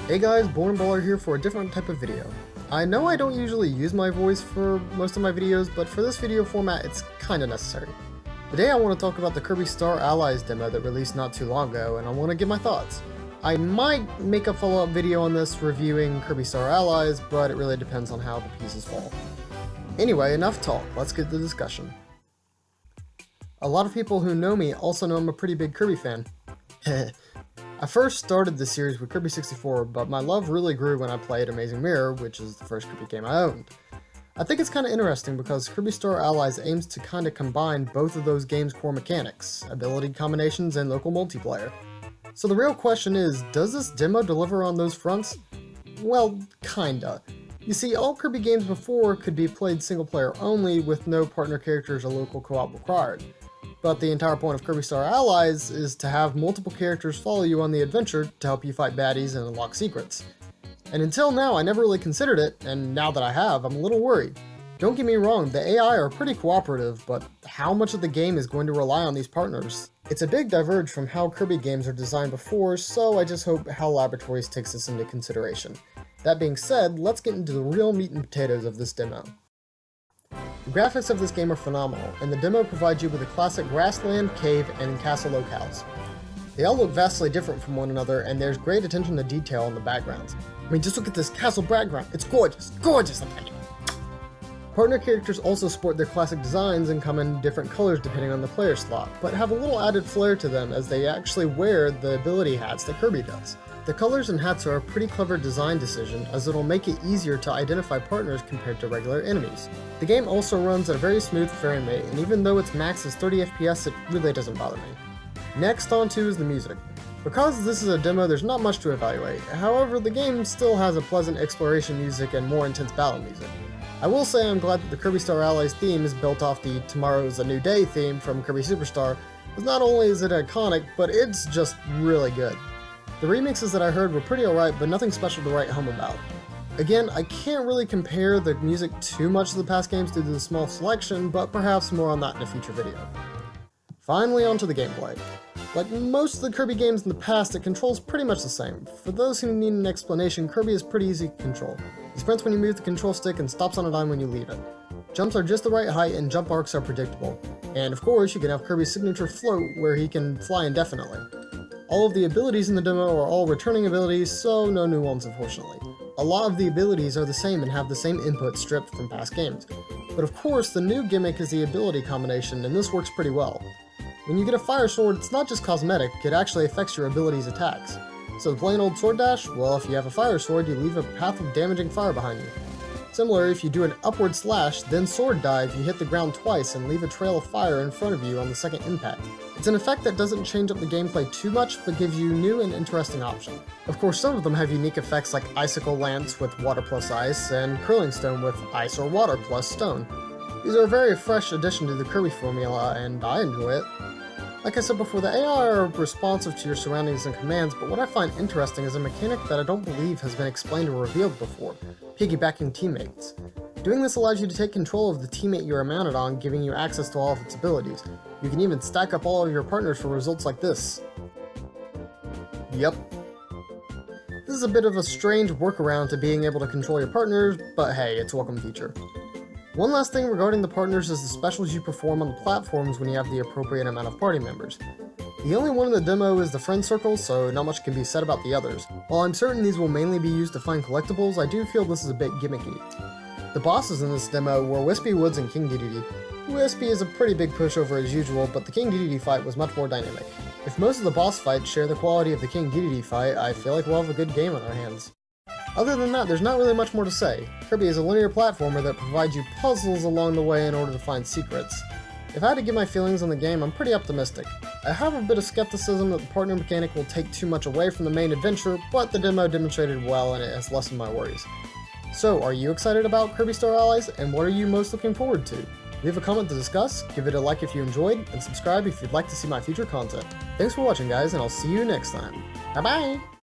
Hey guys, Born Baller here for a different type of video. I know I don't usually use my voice for most of my videos, but for this video format it's kinda necessary. Today I want to talk about the Kirby Star Allies demo that released not too long ago, and I want to give my thoughts. I might make a follow-up video on this reviewing Kirby Star Allies, but it really depends on how the pieces fall. Anyway, enough talk, let's get to the discussion. A lot of people who know me also know I'm a pretty big Kirby fan. I first started the series with Kirby 64, but my love really grew when I played Amazing Mirror, which is the first Kirby game I owned. I think it's kind of interesting because Kirby Star Allies aims to kind of combine both of those games' core mechanics, ability combinations, and local multiplayer. So the real question is, does this demo deliver on those fronts? Well, kinda. You see, all Kirby games before could be played single player only with no partner characters or local co-op required. But the entire point of Kirby Star Allies is to have multiple characters follow you on the adventure to help you fight baddies and unlock secrets. And until now I never really considered it, and now that I have, I'm a little worried. Don't get me wrong, the AI are pretty cooperative, but how much of the game is going to rely on these partners? It's a big diverge from how Kirby games are designed before, so I just hope HAL Laboratories takes this into consideration. That being said, let's get into the real meat and potatoes of this demo. The graphics of this game are phenomenal, and the demo provides you with a classic grassland, cave, and castle locales. They all look vastly different from one another, and there's great attention to detail in the backgrounds. I mean, just look at this castle background, it's gorgeous, gorgeous! Partner characters also sport their classic designs and come in different colors depending on the player slot, but have a little added flair to them as they actually wear the ability hats that Kirby does. The colors and hats are a pretty clever design decision, as it'll make it easier to identify partners compared to regular enemies. The game also runs at a very smooth frame rate, and even though its max is 30 FPS, it really doesn't bother me. Next on to is the music. Because this is a demo, there's not much to evaluate. However, the game still has a pleasant exploration music and more intense battle music. I will say I'm glad that the Kirby Star Allies theme is built off the Tomorrow's a New Day theme from Kirby Superstar, because not only is it iconic, but it's just really good. The remixes that I heard were pretty alright, but nothing special to write home about. Again, I can't really compare the music too much to the past games due to the small selection, but perhaps more on that in a future video. Finally, onto the gameplay. Like most of the Kirby games in the past, it controls pretty much the same. For those who need an explanation, Kirby is pretty easy to control. He sprints when you move the control stick and stops on a dime when you leave it. Jumps are just the right height and jump arcs are predictable. And of course, you can have Kirby's signature float where he can fly indefinitely. All of the abilities in the demo are all returning abilities, so no new ones unfortunately. A lot of the abilities are the same and have the same input stripped from past games. But of course, the new gimmick is the ability combination, and this works pretty well. When you get a fire sword, it's not just cosmetic, it actually affects your ability's attacks. So the plain old sword dash, well, if you have a fire sword, you leave a path of damaging fire behind you. Similar, if you do an upward slash, then sword dive, you hit the ground twice and leave a trail of fire in front of you on the second impact. It's an effect that doesn't change up the gameplay too much, but gives you new and interesting options. Of course, some of them have unique effects like Icicle Lance with water plus ice, and Curling Stone with ice or water plus stone. These are a very fresh addition to the Kirby formula, and I enjoy it. Like I said before, the AI are responsive to your surroundings and commands, but what I find interesting is a mechanic that I don't believe has been explained or revealed before: piggybacking teammates. Doing this allows you to take control of the teammate you are mounted on, giving you access to all of its abilities. You can even stack up all of your partners for results like this. Yep. This is a bit of a strange workaround to being able to control your partners, but hey, it's a welcome feature. One last thing regarding the partners is the specials you perform on the platforms when you have the appropriate amount of party members. The only one in the demo is the friend circle, so not much can be said about the others. While I'm certain these will mainly be used to find collectibles, I do feel this is a bit gimmicky. The bosses in this demo were Wispy Woods and King Dedede. Wispy is a pretty big pushover as usual, but the King Dedede fight was much more dynamic. If most of the boss fights share the quality of the King Dedede fight, I feel like we'll have a good game on our hands. Other than that, there's not really much more to say. Kirby is a linear platformer that provides you puzzles along the way in order to find secrets. If I had to give my feelings on the game, I'm pretty optimistic. I have a bit of skepticism that the partner mechanic will take too much away from the main adventure, but the demo demonstrated well and it has lessened my worries. So, are you excited about Kirby Star Allies, and what are you most looking forward to? Leave a comment to discuss, give it a like if you enjoyed, and subscribe if you'd like to see my future content. Thanks for watching guys, and I'll see you next time. Bye bye!